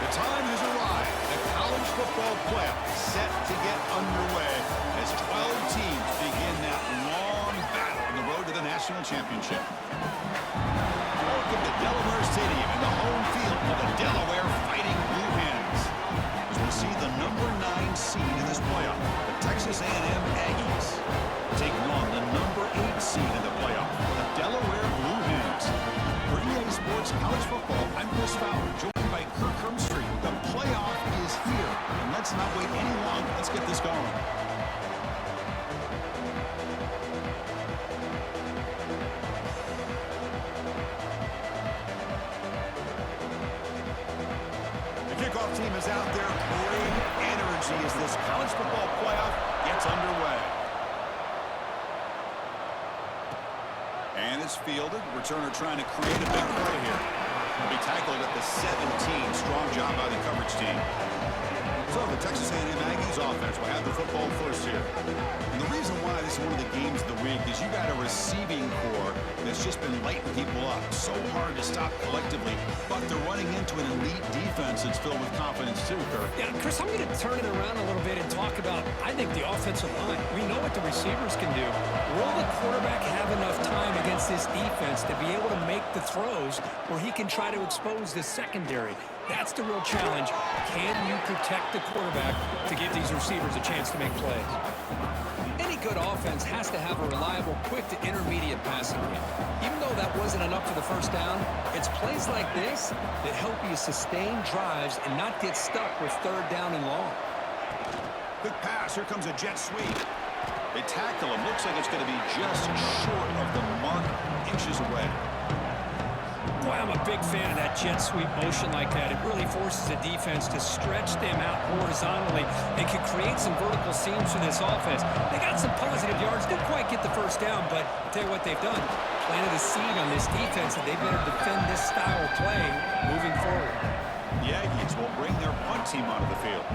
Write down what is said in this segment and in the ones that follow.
The time has arrived. The college football playoff set to get underway as 12 teams begin that long battle on the road to the national championship. Welcome to Delaware Stadium in the home field of the Delaware Fighting Blue Hens. As we see the number 9 seed in this playoff, the Texas A&M Aggies, taking on the number 8 seed in the playoff, the Delaware Blue Hens. For EA Sports College Football, I'm Chris Fowler, joined by Kirk Hermstreet. The playoff is here, and let's not wait any longer. Let's get this going. The kickoff team is out there. Great energy as this college football playoff gets underway. And it's fielded. Returner trying to create a big play here. Will be tackled at the 17. Strong job by the coverage team. So the Texas A&M Aggies offense will have the football first here. And the reason why this is one of the games of the week is you got a receiving core that's just been lighting people up. So hard to stop collectively, but they're running into an elite defense that's filled with confidence too, Kirk. Yeah, Chris, I'm going to turn it around a little bit and talk about, I think, the offensive line. We know what the receivers can do. Will the quarterback have enough time against this defense to be able to make the throws where he can try to expose the secondary? That's the real challenge. Can you protect the quarterback to give these receivers a chance to make plays? Any good offense has to have a reliable, quick to intermediate passing game. Even though that wasn't enough for the first down, it's plays like this that help you sustain drives and not get stuck with third down and long. Quick pass. Here comes a jet sweep. They tackle him. Looks like it's going to be just short of the mark, inches away. Boy, I'm a big fan of that jet sweep motion like that. It really forces the defense to stretch them out horizontally. They can create some vertical seams for this offense. They got some positive yards. Didn't quite get the first down, but I'll tell you what they've done. Planted a seed on this defense that they better defend this style of play moving forward. The Aggies will bring their punt team onto the field.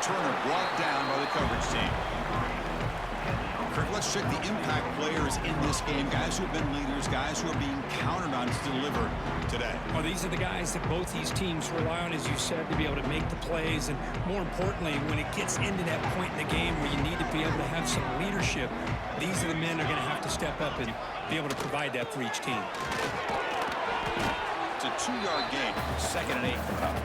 Returner brought down by the coverage team. Kirk, let's check the impact players in this game. Guys who have been leaders, guys who are being counted on to deliver today. Well, these are the guys that both these teams rely on, as you said, to be able to make the plays. And more importantly, when it gets into that point in the game where you need to be able to have some leadership, these are the men that are going to have to step up and be able to provide that for each team. It's a 2-yard gain. 2nd and 8 coming up.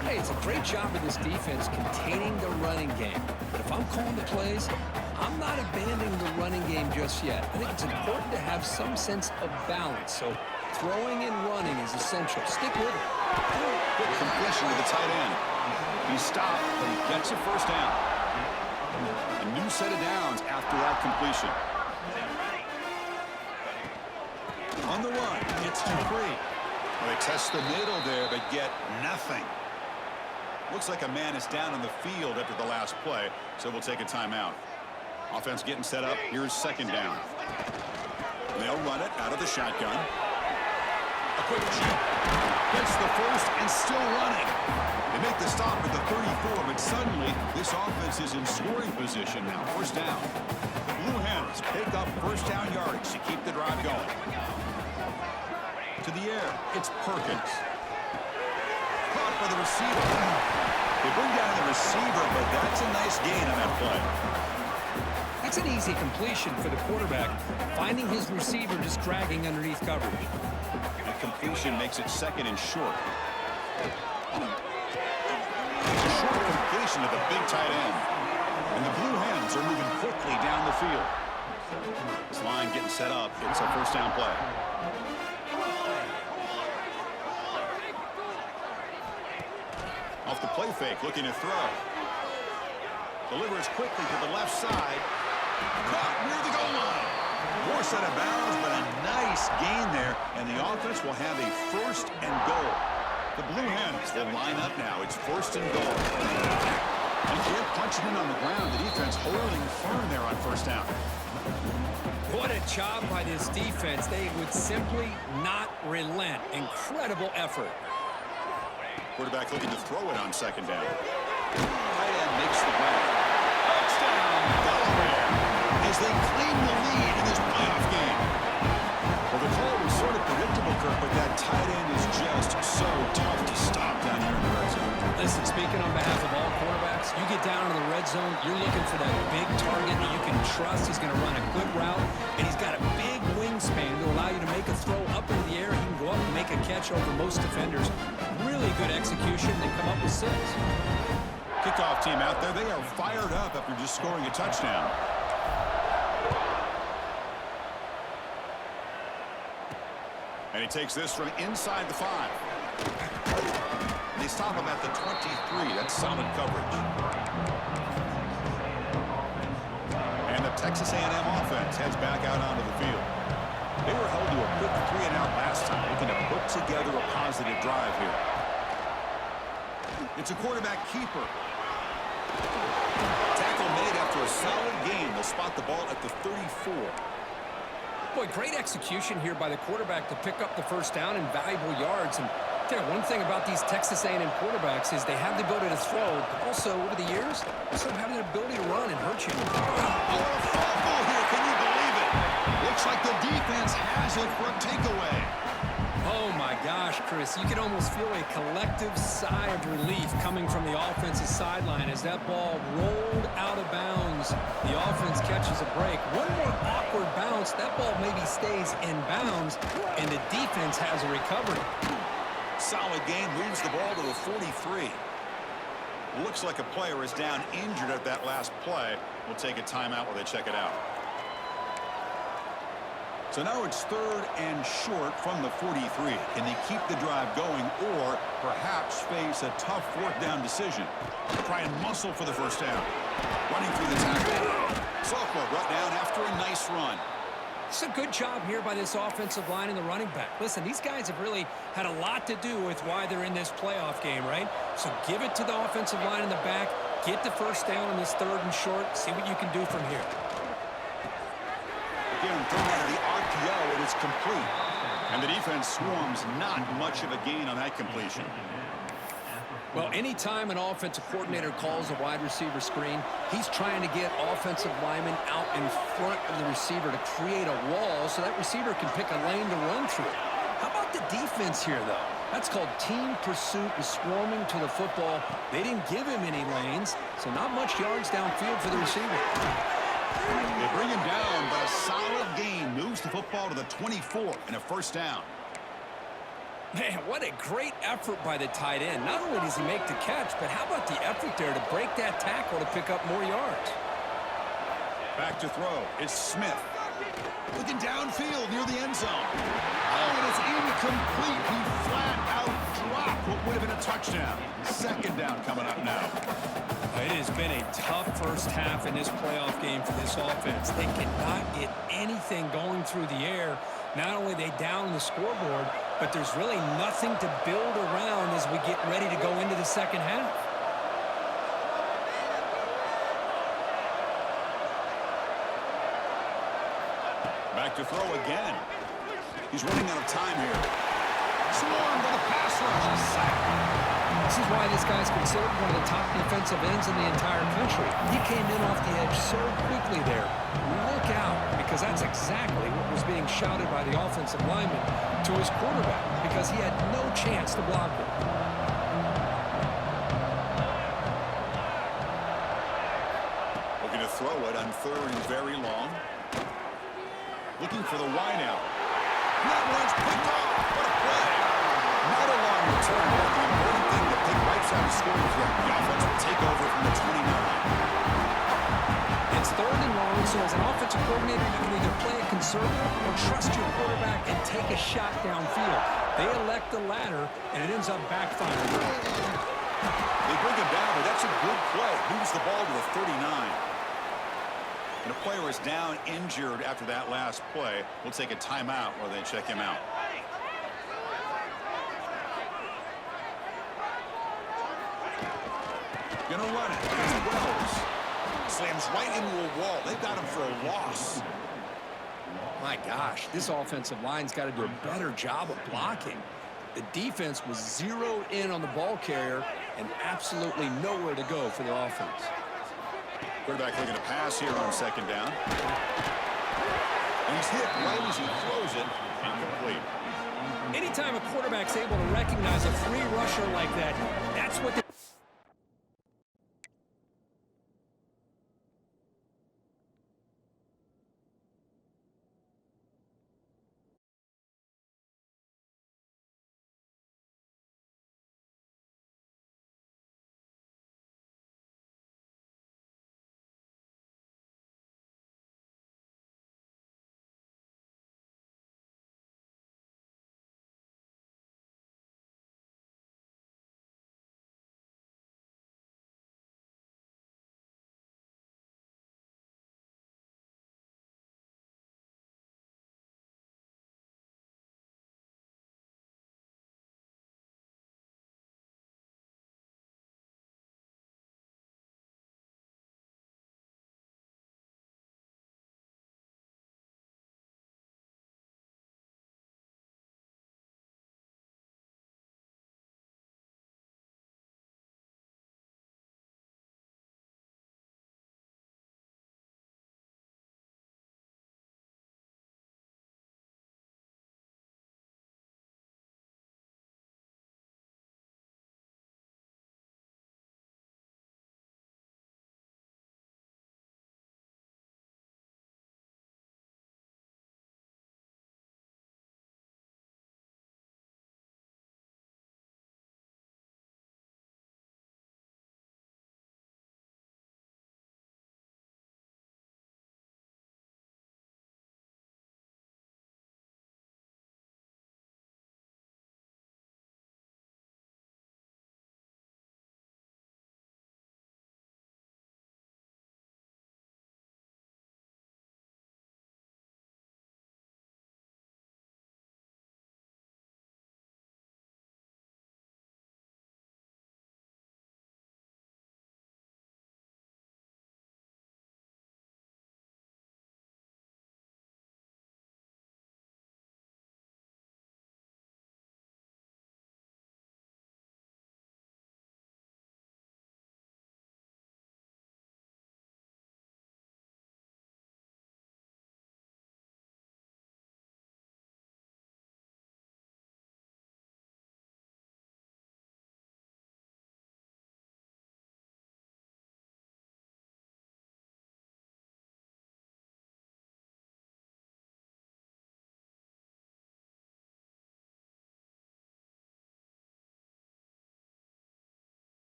Hey, it's a great job of this defense containing the running game. But if I'm calling the plays, I'm not abandoning the running game just yet. I think it's important to have some sense of balance. So throwing and running is essential. Stick with it. Good completion to the tight end. He stopped, but he gets a first down. A new set of downs after that completion. On the run, it's complete. Well, they test the middle there, but get nothing. Looks like a man is down on the field after the last play, so we'll take a timeout. Offense getting set up. Here's 2nd down. They'll run it out of the shotgun. A quick check. Gets the first and still running. They make the stop at the 34, but suddenly this offense is in scoring position now. First down. The Blue Hens pick up first down yardage to keep the drive going. To the air, it's Perkins. Caught by the receiver. They bring down the receiver, but that's a nice gain on that play. That's an easy completion for the quarterback, finding his receiver just dragging underneath coverage. The completion makes it 2nd and short. Short completion to the big tight end. And the Blue Hens are moving quickly down the field. This line getting set up. It's a first down play. Off the play fake, looking to throw. Delivers quickly to the left side. Caught near the goal line. Forced out of bounds, but a nice gain there. And the offense will have a 1st and goal. The Blue Hens will line up now. It's 1st and goal. And they're punching in on the ground. The defense holding firm there on first down. What a job by this defense. They would simply not relent. Incredible effort. Quarterback looking to throw it on 2nd down. Tight end makes the grab. Touchdown, Delaware. As they claim the lead in this playoff game. Well, the call was sort of predictable, Kirk, but that tight end is just so tough to stop down here in the red zone. Listen, speaking on behalf of all quarterbacks, you get down to the red zone, you're looking for that big target that you can trust is going to run a good route, and he's got a big wingspan to allow you to make a throw up into the air. He can go up and make a catch over most defenders. Really good execution. They come up with 6. Kickoff team out there. They are fired up after just scoring a touchdown. And he takes this from inside the 5. They stop him at the 23. That's solid coverage. And the Texas A&M offense heads back out onto the field. They were held to a quick 3-and-out last time. Looking to put together a positive drive here. It's a quarterback keeper. Tackle made after a solid gain. They'll spot the ball at the 34. Boy, great execution here by the quarterback to pick up the first down and valuable yards. And tell you, one thing about these Texas A&M quarterbacks is they have the ability to throw, but also over the years, they sort of have the ability to run and hurt you. Oh, a fumble here. Can you believe it? Looks like the defense has it for a takeaway. Oh, my gosh, Chris. You can almost feel a collective sigh of relief coming from the offensive sideline as that ball rolled out of bounds. The offense catches a break. One more awkward bounce. That ball maybe stays in bounds, and the defense has a recovery. Solid gain, moves the ball to the 43. Looks like a player is down injured at that last play. We'll take a timeout while they check it out. So now it's 3rd and short from the 43. Can they keep the drive going or perhaps face a tough 4th down decision? Try and muscle for the first down. Running through the tackle. Sophomore brought down after a nice run. It's a good job here by this offensive line and the running back. Listen, these guys have really had a lot to do with why they're in this playoff game, right? So give it to the offensive line in the back. Get the first down on this 3rd and short. See what you can do from here. Again, thrown out of the RPO, and it's complete. And the defense swarms, not much of a gain on that completion. Well, anytime an offensive coordinator calls a wide receiver screen, he's trying to get offensive linemen out in front of the receiver to create a wall so that receiver can pick a lane to run through. How about the defense here, though? That's called team pursuit and swarming to the football. They didn't give him any lanes, so not much yards downfield for the receiver. They bring him down, but a solid gain moves the football to the 24 and a first down. Man, what a great effort by the tight end. Not only does he make the catch, but how about the effort there to break that tackle to pick up more yards? Back to throw. It's Smith. Looking downfield near the end zone. Oh, and it's incomplete. He flat out dropped what would have been a touchdown. 2nd down coming up now. It has been a tough first half in this playoff game for this offense. They cannot get anything going through the air. Not only are they down the scoreboard, but there's really nothing to build around as we get ready to go into the second half. Back to throw again. He's running out of time here. Swarmed by the pass rush. Sack. This is why this guy's considered one of the top defensive ends in the entire country. He came in off the edge so quickly there. Look out, because that's exactly what was being shouted by the offensive lineman to his quarterback, because he had no chance to block it. Looking to throw it on 3rd and very long. Looking for the wide out. That one's picked off. What a play. Not a long return, but the important thing to pick wipes out a scoring threat. The offense will take over from the 29. It's 3rd and long, so as an offensive coordinator, you can either play it conservative or trust your quarterback and take a shot downfield. They elect the latter, and it ends up backfiring. They bring him down, but that's a good play. Moves the ball to the 39. And a player is down injured after that last play. We'll take a timeout while they check him out. Gonna run it. It's Wells. Slams right into a wall. They've got him for a loss. My gosh, this offensive line's got to do a better job of blocking. The defense was zeroed in on the ball carrier and absolutely nowhere to go for the offense. Quarterback looking to pass here on second down. And he's hit right as he throws it. Incomplete. Anytime a quarterback's able to recognize a free rusher like that, that's what the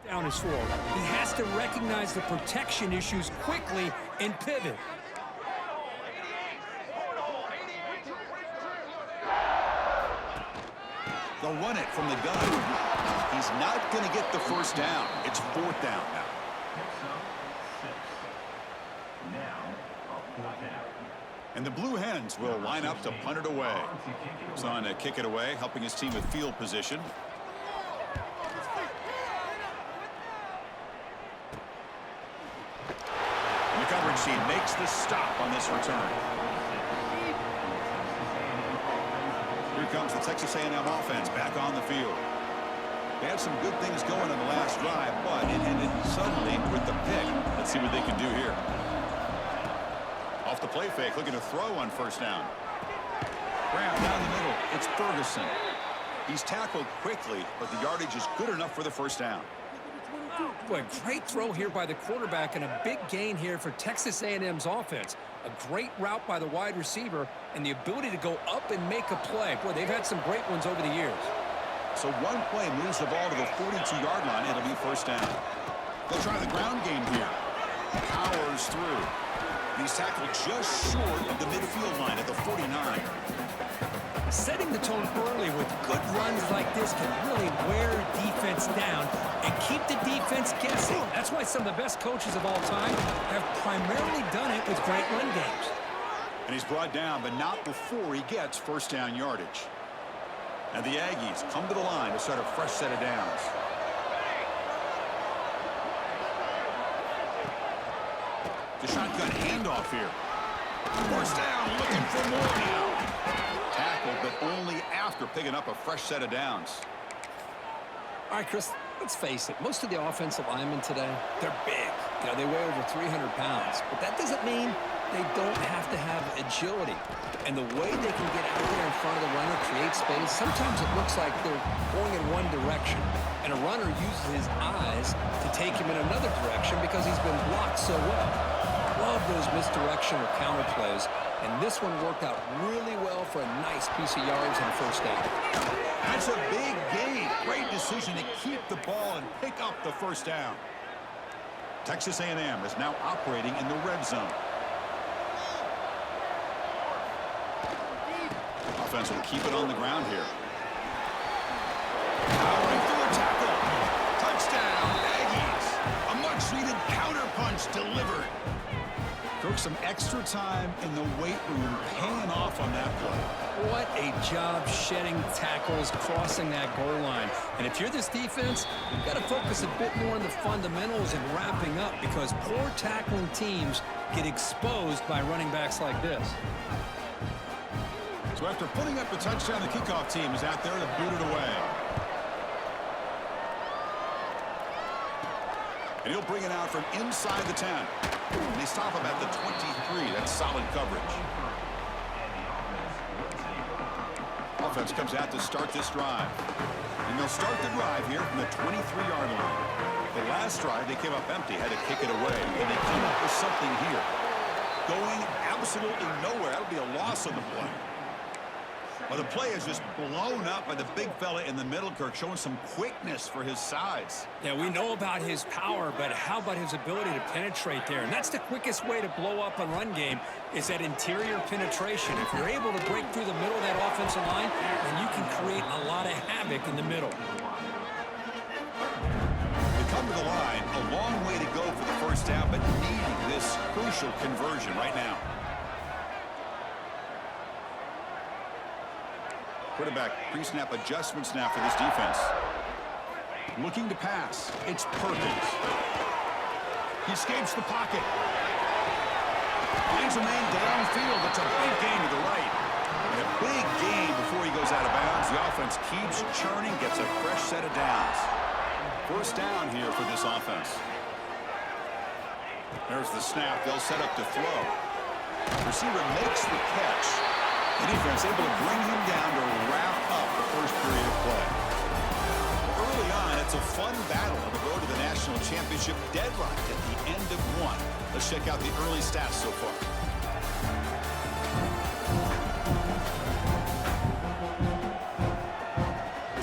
down is for. He has to recognize the protection issues quickly and pivot. They'll run it from the gun. He's not going to get the first down. It's fourth down now. And the Blue Hens will line up to punt it away. He's on to kick it away, helping his team with field position. The coverage team makes the stop on this return. Here comes the Texas A&M offense back on the field. They had some good things going on the last drive, but it ended suddenly with the pick. Let's see what they can do here. Off the play fake, looking to throw on first down. Grab down the middle. It's Ferguson. He's tackled quickly, but the yardage is good enough for the first down. Boy, great throw here by the quarterback and a big gain here for Texas A&M's offense. A great route by the wide receiver and the ability to go up and make a play. Boy, they've had some great ones over the years. So one play moves the ball to the 42-yard line. It'll be first down. They'll try the ground game here. Powers through. He's tackled just short of the midfield line at the 49. Setting the tone early with good runs like this can really wear defense down and keep the defense guessing. That's why some of the best coaches of all time have primarily done it with great run games. And he's brought down, but not before he gets first down yardage. And the Aggies come to the line to start a fresh set of downs. The shotgun handoff here. First down, looking for more now. Tackled, but only after picking up a fresh set of downs. All right, Chris, let's face it. Most of the offensive linemen today, they're big. You know, they weigh over 300 pounds. But that doesn't mean they don't have to have agility. And the way they can get out there in front of the runner, create space, sometimes it looks like they're going in one direction. And a runner uses his eyes to take him in another direction because he's been blocked so well. Love those misdirection or counter plays. And this one worked out really well for a nice piece of yards and a first down. That's a big gain. Great decision to keep the ball and pick up the first down. Texas A&M is now operating in the red zone. Offense will keep it on the ground here. Powering through a tackle. Touchdown, Aggies. A much-needed counterpunch delivered. Took some extra time in the weight room, paying off on that play. What a job shedding tackles, crossing that goal line. And if you're this defense, you've got to focus a bit more on the fundamentals and wrapping up because poor tackling teams get exposed by running backs like this. So after putting up a touchdown, the kickoff team is out there to boot it away. And he'll bring it out from inside the 10. And they stop him at the 23. That's solid coverage. Offense comes out to start this drive. And they'll start the drive here from the 23-yard line. The last drive, they came up empty, had to kick it away. And they came up with something here. Going absolutely nowhere. That'll be a loss on the play. Well, the play is just blown up by the big fella in the middle, Kirk, showing some quickness for his size. Yeah, we know about his power, but how about his ability to penetrate there? And that's the quickest way to blow up a run game is that interior penetration. If you're able to break through the middle of that offensive line, then you can create a lot of havoc in the middle. They come to the line, a long way to go for the first down, but needing this crucial conversion right now. Quarterback pre-snap adjustments now for this defense. Looking to pass. It's Perkins. He escapes the pocket. Finds a man downfield. That's a big gain to the right. And a big gain before he goes out of bounds. The offense keeps churning, gets a fresh set of downs. First down here for this offense. There's the snap. They'll set up to throw. Receiver makes the catch. The defense able to bring him down to wrap up the first period of play. Early on, it's a fun battle on the road to the national championship deadline at the end of one. Let's check out the early stats so far.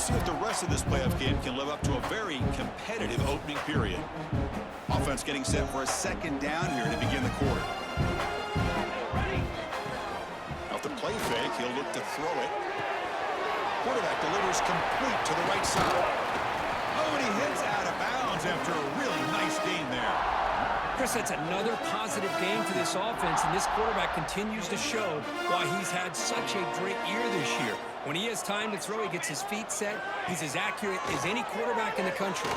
see if the rest of this playoff game can live up to a very competitive opening period. Offense getting set for a second down here to begin the quarter. Off the play fake, he'll look to throw it. Quarterback delivers complete to the right side. Oh, and he hits out of bounds after a really nice gain there. Chris, that's another positive game for this offense, and this quarterback continues to show why he's had such a great year this year. When he has time to throw, he gets his feet set. He's as accurate as any quarterback in the country.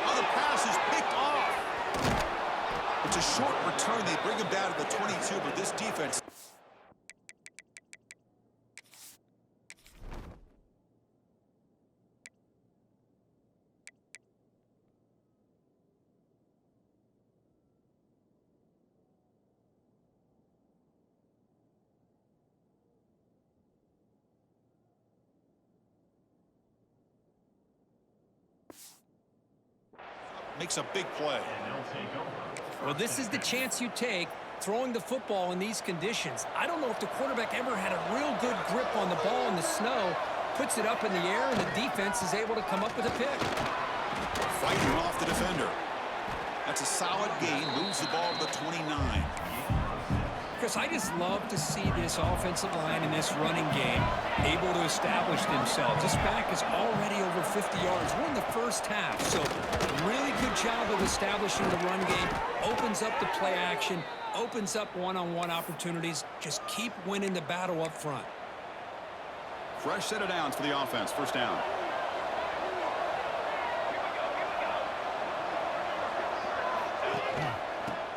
Oh, the pass is picked off. It's a short return. They bring him down to the 22, but this defense... makes a big play. Well, this is the chance you take throwing the football in these conditions. I don't know if the quarterback ever had a real good grip on the ball in the snow, puts it up in the air, and the defense is able to come up with a pick. Fighting off the defender. That's a solid gain, moves the ball to the 29. Chris, I just love to see this offensive line in this running game able to establish themselves. This back is already over 50 yards. We're in the first half, so really good job of establishing the run game. Opens up the play action, opens up one-on-one opportunities. Just keep winning the battle up front. Fresh set of downs for the offense. First down.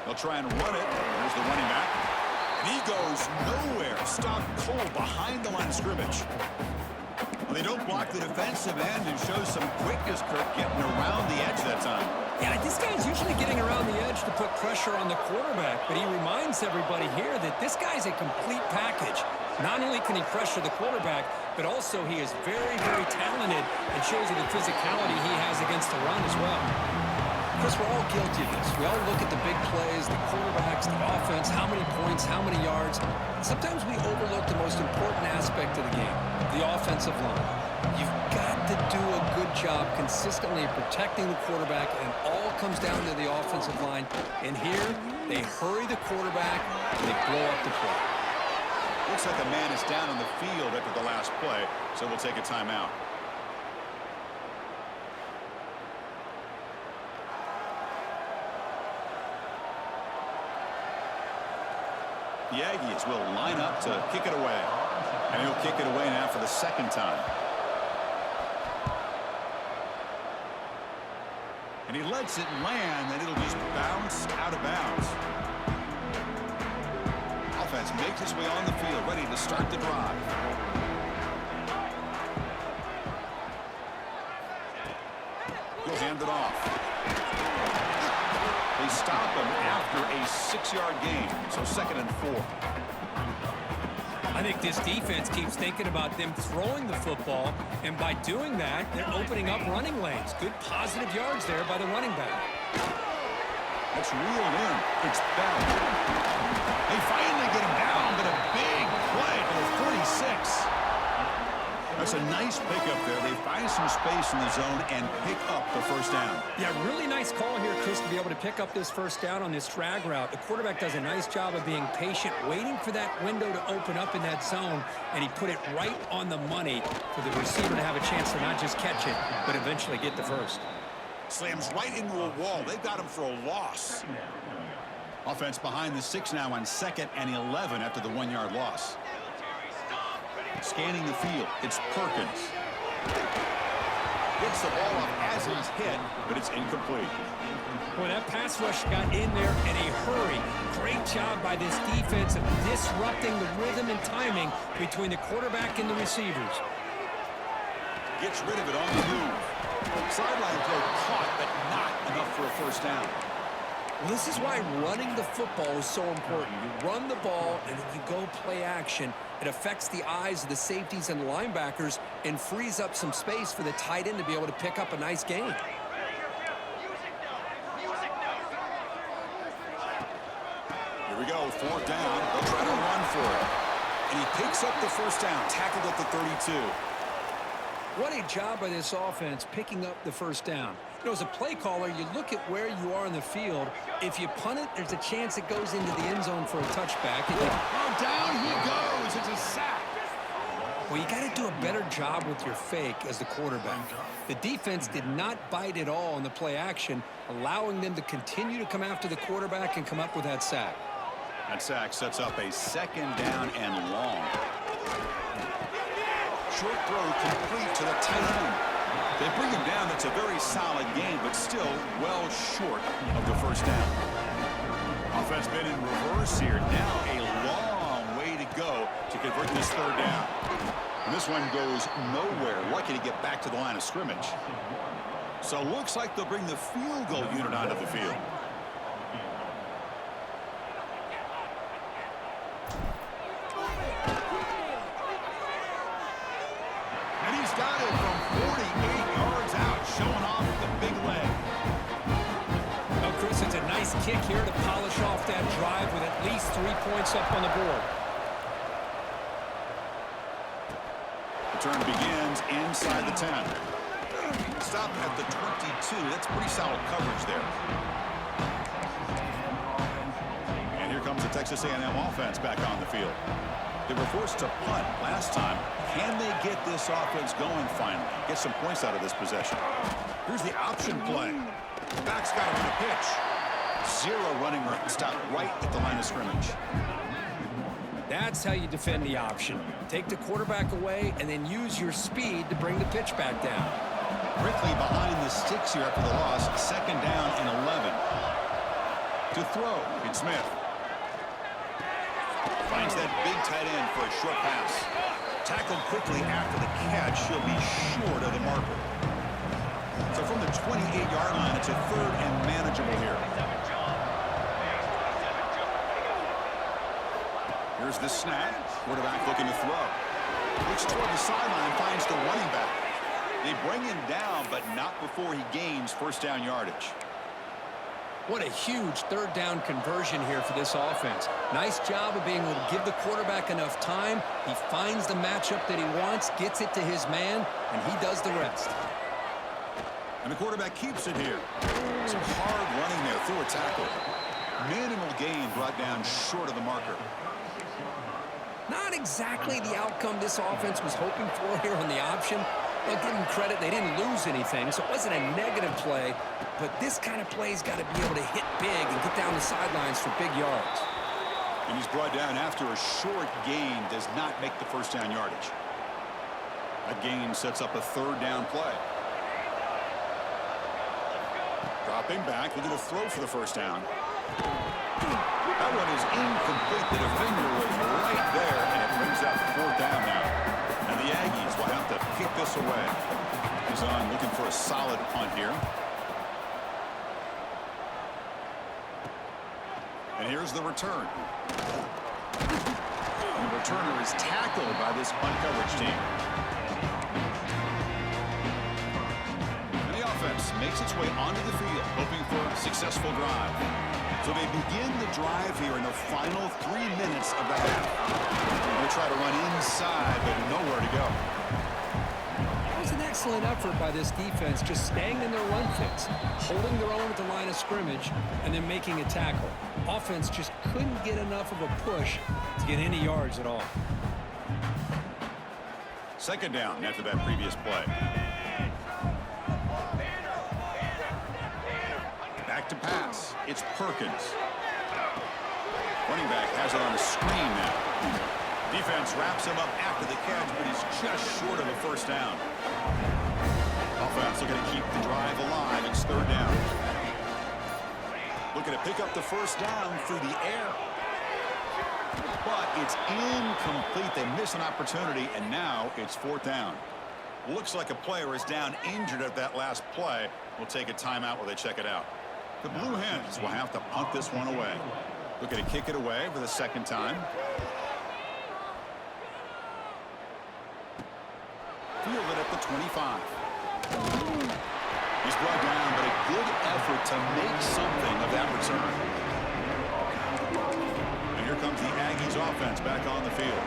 They'll try and run it. There's the running back. And he goes nowhere. Stop cold behind the line of scrimmage. Well, they don't block the defensive end and show some quickness, Kirk, getting around the edge that time. Yeah, this guy's usually getting around the edge to put pressure on the quarterback, but he reminds everybody here that this guy's a complete package. Not only can he pressure the quarterback, but also he is very, very talented and shows you the physicality he has against the run as well. Chris, we're all guilty of this. We all look at the big plays, the quarterbacks, the offense, how many points, how many yards. Sometimes we overlook the most important aspect of the game, the offensive line. You've got to do a good job consistently protecting the quarterback, and all comes down to the offensive line. And here, they hurry the quarterback, and they blow up the play. Looks like a man is down on the field after the last play, so we'll take a timeout. The Aggies will line up to kick it away. And he'll kick it away now for the second time. And he lets it land, and it'll just bounce out of bounds. Offense makes its way on the field, ready to start the drive. He'll hand it off. They stop him after a 6-yard gain, so 2nd and 4. I think this defense keeps thinking about them throwing the football, and by doing that, they're opening up running lanes. Good positive yards there by the running back. That's reeled in. It's Bell. They finally get him down, but a big play for the 46. That's a nice pickup there. They find some space in the zone and pick up the first down. Yeah, really nice call here, Chris, to be able to pick up this first down on this drag route. The quarterback does a nice job of being patient, waiting for that window to open up in that zone, and he put it right on the money for the receiver to have a chance to not just catch it, but eventually get the first. Slams right into a wall. They've got him for a loss. Offense behind the 6 now on 2nd and 11 after the 1-yard loss. Scanning the field, it's Perkins. Gets the ball up as he's hit, but it's incomplete. Boy, that pass rush got in there in a hurry. Great job by this defense of disrupting the rhythm and timing between the quarterback and the receivers. Gets rid of it on the move. Sideline throw caught, but not enough for a first down. Well, this is why running the football is so important. You run the ball, and then you go play action. It affects the eyes of the safeties and the linebackers and frees up some space for the tight end to be able to pick up a nice gain. Here we go, 4th down. They'll try to run for it. And he picks up the first down, tackled at the 32. What a job by this offense picking up the first down. You know, as a play caller, you look at where you are in the field. If you punt it, there's a chance it goes into the end zone for a touchback. Oh, down he goes. It's a sack. Well, you got to do a better job with your fake as the quarterback. The defense did not bite at all on the play action, allowing them to continue to come after the quarterback and come up with that sack. That sack sets up a second down and long. Short throw complete to the tight end. They bring him down. That's a very solid game, but still well short of the first down. Offense been in reverse here. Now a long way to go to convert this third down. And this one goes nowhere. Lucky to get back to the line of scrimmage. So looks like they'll bring the field goal unit onto the field. And he's got it from 48 yards out, showing off the big leg. Well, Chris, it's a nice kick here to polish off that drive with at least 3 points up on the board. Return begins inside the 10. Stop at the 22. That's pretty solid coverage there. And here comes the Texas A&M offense back on the field. They were forced to punt last time. Can they get this offense going finally? Get some points out of this possession. Here's the option play. Back's got to run a pitch. Zero running room. Stop right at the line of scrimmage. That's how you defend the option. Take the quarterback away and then use your speed to bring the pitch back down. Brickley behind the sticks here after the loss. Second down and 11. To throw, it's Smith. Finds that big tight end for a short pass. Tackled quickly after the catch. She'll be short of the marker. So from the 28-yard line, it's a third and manageable here. Here's the snap. Quarterback looking to throw. Looks toward the sideline, finds the running back. They bring him down, but not before he gains first down yardage. What a huge third down conversion here for this offense. Nice job of being able to give the quarterback enough time. He finds the matchup that he wants, gets it to his man, and he does the rest. And the quarterback keeps it here. Some hard running there through a tackle. Minimal gain brought down short of the marker. Not exactly the outcome this offense was hoping for here on the option. I'll give them credit, they didn't lose anything, so it wasn't a negative play, but this kind of play's got to be able to hit big and get down the sidelines for big yards. And he's brought down after a short gain does not make the first down yardage. That gain sets up a third down play. Dropping back, looking to throw for the first down. That one is incomplete. The defender was right there, and it brings up fourth down now. And the Aggies will have to kick this away. He's on looking for a solid punt here. And here's the return. And the returner is tackled by this punt coverage team. And the offense makes its way onto the field, hoping for a successful drive. So they begin the drive here in the final 3 minutes of the half. They try to run inside, but nowhere to go. That was an excellent effort by this defense, just staying in their run fits, holding their own at the line of scrimmage, and then making a tackle. Offense just couldn't get enough of a push to get any yards at all. Second down after that previous play. Back to pass. It's Perkins. Running back has it on the screen now. Defense wraps him up after the catch, but he's just short of a first down. Offense looking to keep the drive alive. It's third down. Looking to pick up the first down through the air. But it's incomplete. They miss an opportunity, and now it's fourth down. Looks like a player is down injured at that last play. We'll take a timeout while they check it out. The Blue Hens will have to punt this one away. Looking to kick it away for the second time. Fielded at the 25. He's brought down, but a good effort to make something of that return. And here comes the Aggies offense back on the field.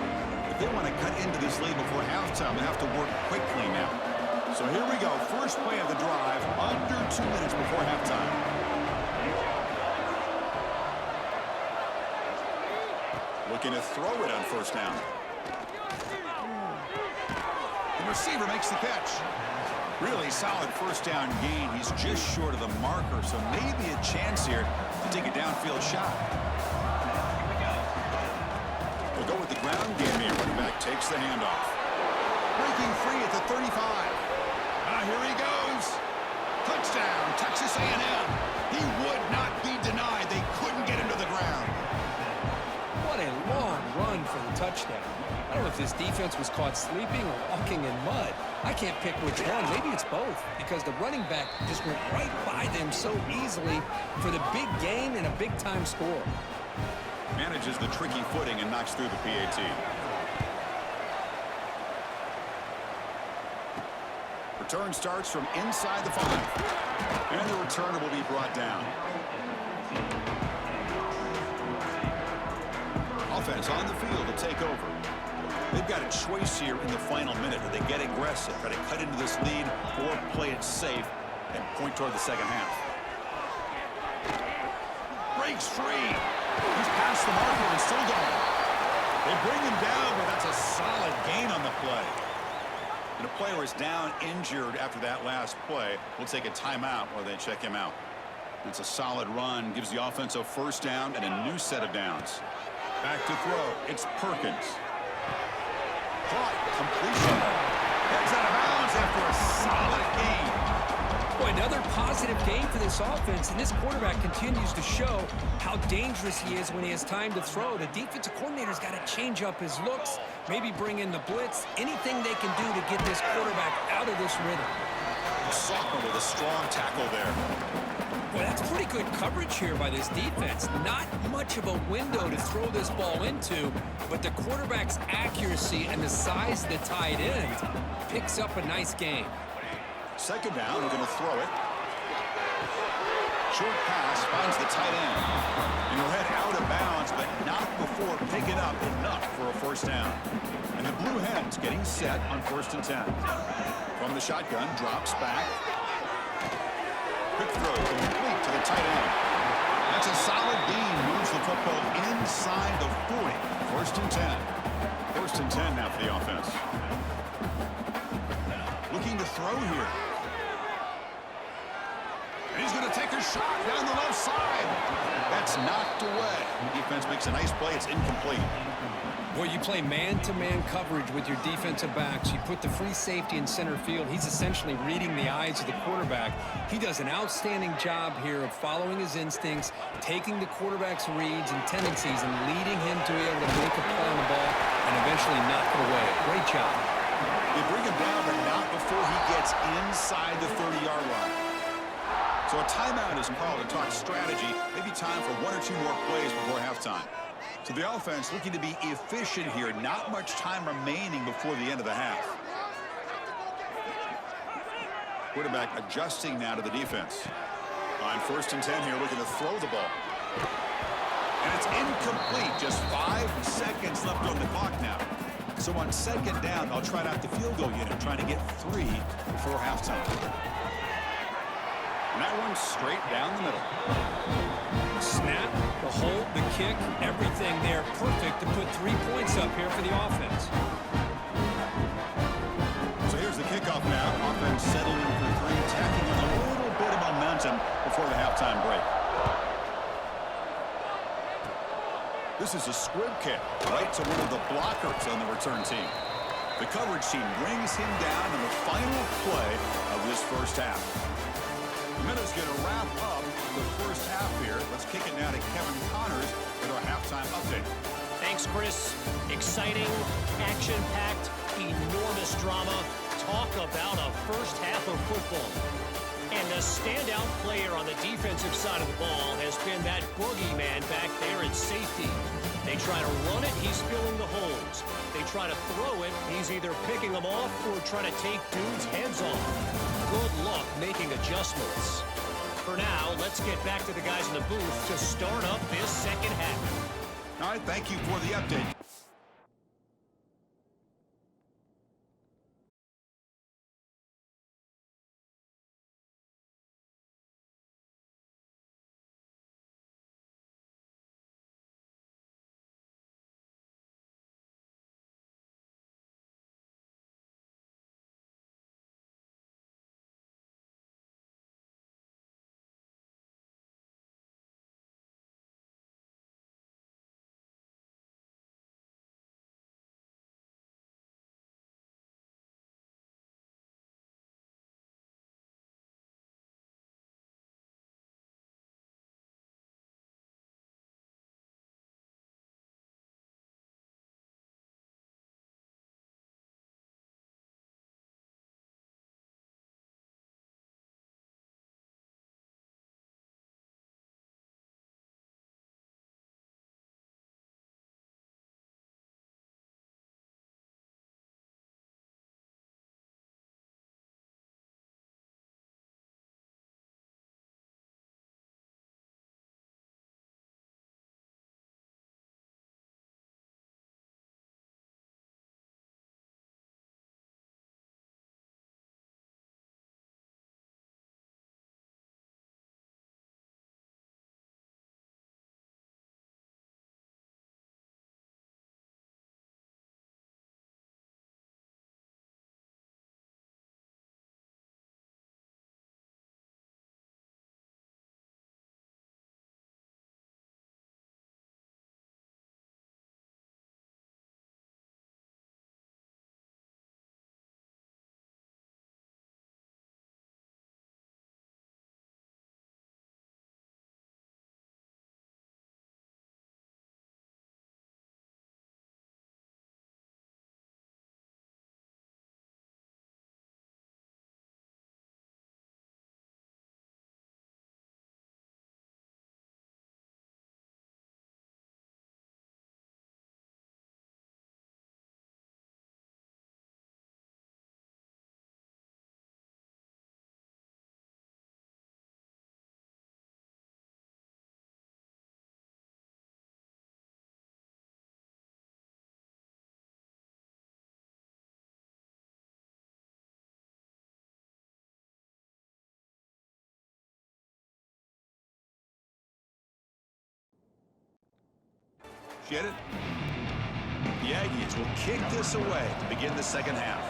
If they want to cut into this lead before halftime, they have to work quickly now. So here we go. First play of the drive, under 2 minutes before halftime. Looking to throw it on first down. The receiver makes the catch. Really solid first down gain. He's just short of the marker, so maybe a chance here to take a downfield shot. We'll go with the ground game here. Running back takes the handoff. Breaking free at the 35. Here he goes. Touchdown, Texas A&M. He would not be denied. They couldn't get him to the ground. What a long run for the touchdown. I don't know if this defense was caught sleeping or walking in mud. I can't pick which one. Maybe it's both, because the running back just went right by them so easily for the big gain and a big-time score. Manages the tricky footing and knocks through the PAT. Return starts from inside the 5. And the returner will be brought down. Offense on the field to take over. They've got a choice here in the final minute. Do they get aggressive, try to cut into this lead, or play it safe and point toward the second half? Breaks free. He's past the marker and still going. They bring him down, but that's a solid gain on the play. And a player is down injured after that last play. We'll take a timeout while they check him out. It's a solid run. Gives the offense a first down and a new set of downs. Back to throw. It's Perkins. Caught. Completion. Heads out of bounds after a solid gain. Boy, another positive game for this offense, and this quarterback continues to show how dangerous he is when he has time to throw. The defensive coordinator's got to change up his looks, maybe bring in the blitz, anything they can do to get this quarterback out of this rhythm. Sophomore with a strong tackle there. Boy, that's pretty good coverage here by this defense. Not much of a window to throw this ball into, but the quarterback's accuracy and the size of the tight end picks up a nice gain. Second down, we're going to throw it. Short pass finds the tight end. And he'll head out of bounds, but not before picking up enough for a first down. And the Blue Hens getting set on 1st and 10. From the shotgun, drops back. Quick throw, complete to the tight end. That's a solid beam, moves the football inside the 40. 1st and 10. 1st and 10 now for the offense. Looking to throw here. And he's going to take a shot down the left side. That's knocked away. The defense makes a nice play. It's incomplete. Boy, you play man-to-man coverage with your defensive backs. You put the free safety in center field. He's essentially reading the eyes of the quarterback. He does an outstanding job here of following his instincts, taking the quarterback's reads and tendencies, and leading him to be able to make a play on the ball and eventually knock it away. Great job. They bring him down, but not before he gets inside the 30-yard line. So a timeout is called to talk strategy. Maybe time for 1 or 2 more plays before halftime. So the offense looking to be efficient here. Not much time remaining before the end of the half. Quarterback adjusting now to the defense. On 1st and 10 here, looking to throw the ball. And it's incomplete. Just 5 seconds left on the clock now. So on 2nd down, they'll try out the field goal unit, trying to get 3 before halftime. And that one's straight down the middle. Snap, the hold, the kick, everything there perfect to put 3 points up here for the offense. So here's the kickoff now. Offense settling for 3, tacking on a little bit of momentum before the halftime break. This is a squib kick right to one of the blockers on the return team. The coverage team brings him down in the final play of this first half. The minute's going to wrap up the first half here. Let's kick it now to Kevin Connors with our halftime update. Thanks, Chris. Exciting, action-packed, enormous drama. Talk about a first half of football. And the standout player on the defensive side of the ball has been that boogeyman back there at safety. They try to run it, he's filling the holes. They try to throw it, he's either picking them off or trying to take dudes' heads off. Good luck making adjustments. For now, let's get back to the guys in the booth to start up this second half. All right, thank you for the update. Get it? The Aggies will kick this away to begin the second half.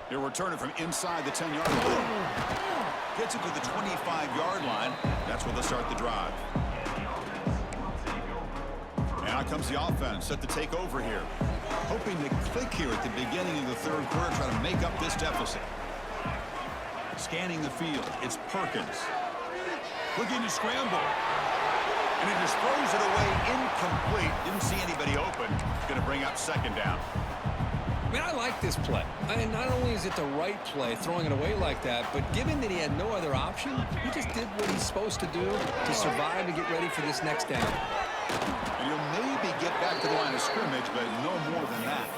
He'll return it from inside the 10-yard line. Gets it to the 25-yard line. That's where they'll start the drive. And out comes the offense, set to take over here. Hoping to click here at the beginning of the third quarter, try to make up this deficit. Scanning the field, it's Perkins. Looking to scramble. And he just throws it away incomplete. Didn't see anybody open. It's going to bring up second down. I mean, I like this play. And not only is it the right play, throwing it away like that, but given that he had no other option, he just did what he's supposed to do to survive and get ready for this next down. And he'll maybe get back to the line of scrimmage, but no more than that.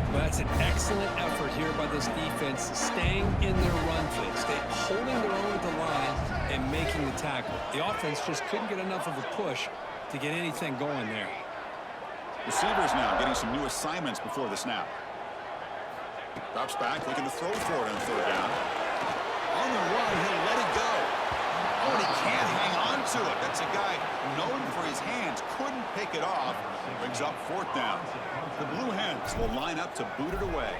Well, that's an excellent effort here by this defense, staying in their run fix, holding their own at the line and making the tackle. The offense just couldn't get enough of a push to get anything going there. Receivers now getting some new assignments before the snap. Drops back, looking to throw for it on third down. On the run, he'll let it go. Oh, and he can't hang on to it. That's a guy known for his hands. Couldn't pick it off. Brings up fourth down. The Blue Hens will line up to boot it away.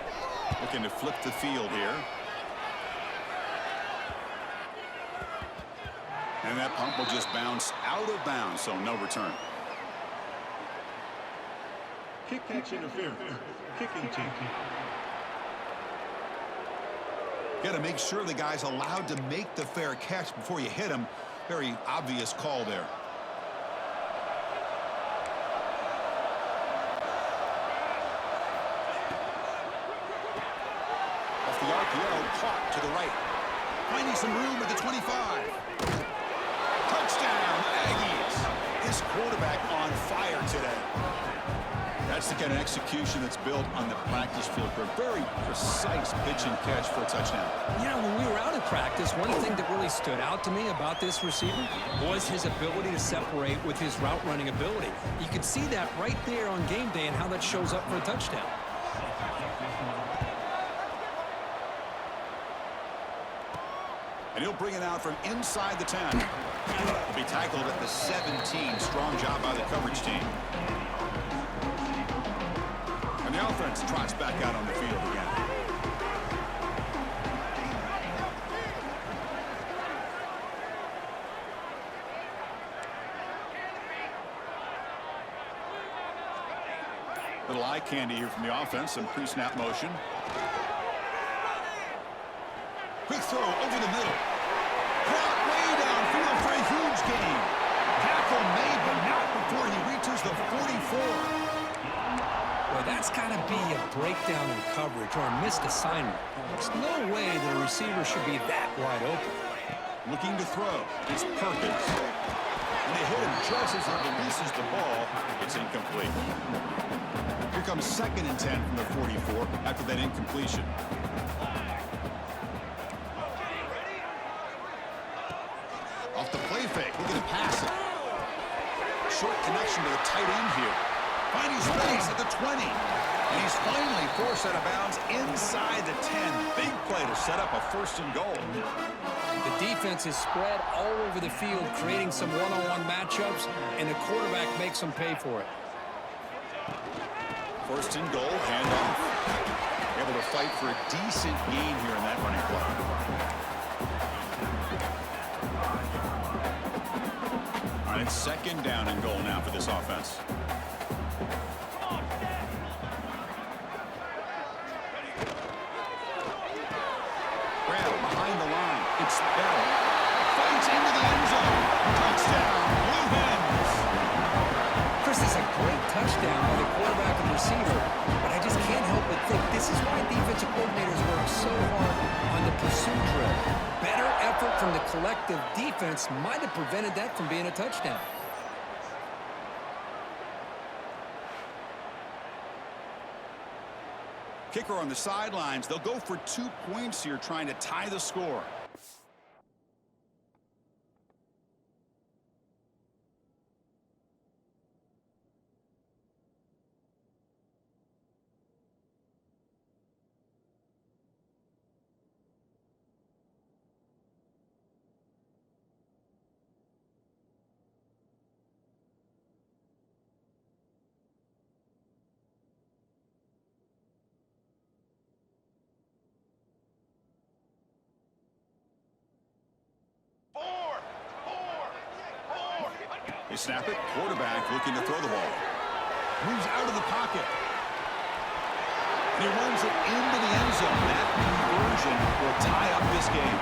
Looking to flip the field here. And that pump will just bounce out of bounds, so no return. Kick catch interference. Kicking team. Got to make sure the guy's allowed to make the fair catch before you hit him. Very obvious call there. Off the RPO, caught to the right. Finding some room at the 25. Touchdown, Aggies. This quarterback on fire today. That's the kind of execution that's built on the practice field for a very precise pitch and catch for a touchdown. You know, when we were out in practice, one thing that really stood out to me about this receiver was his ability to separate with his route running ability. You could see that right there on game day and how that shows up for a touchdown. And he'll bring it out from inside the 10. He'll be tackled at the 17. Strong job by the coverage team. And the offense trots back out on the field again. Little eye candy here from the offense. Some pre-snap motion. Quick throw over the middle. Caught way downfield for a huge gain. Tackle made, but not before he reaches the 44. Well, that's got to be a breakdown in coverage or a missed assignment. There's no way that a receiver should be that wide open. Looking to throw. It's Perkins. And they hit him just as he releases the ball. It's incomplete. Here comes 2nd and 10 from the 44 after that incompletion. Off the play fake. Looking to pass it. Short connection to the tight end here. Finding space at the 20. And he's finally forced out of bounds inside the 10. Big play to set up a 1st and goal. The defense is spread all over the field, creating some one-on-one matchups, and the quarterback makes them pay for it. 1st and goal, handoff. Able to fight for a decent gain here in that running play. All right, 2nd down and goal now for this offense. Bell fights into the end zone. Touchdown, Blue Hens. Chris, is a great touchdown by the quarterback and receiver, but I just can't help but think this is why defensive coordinators work so hard on the pursuit drill. Better effort from the collective defense might have prevented that from being a touchdown. Kicker on the sidelines. They'll go for 2 points here, trying to tie the score. snap it. Quarterback looking to throw the ball. Moves out of the pocket. And he runs it into the end zone. That conversion will tie up this game.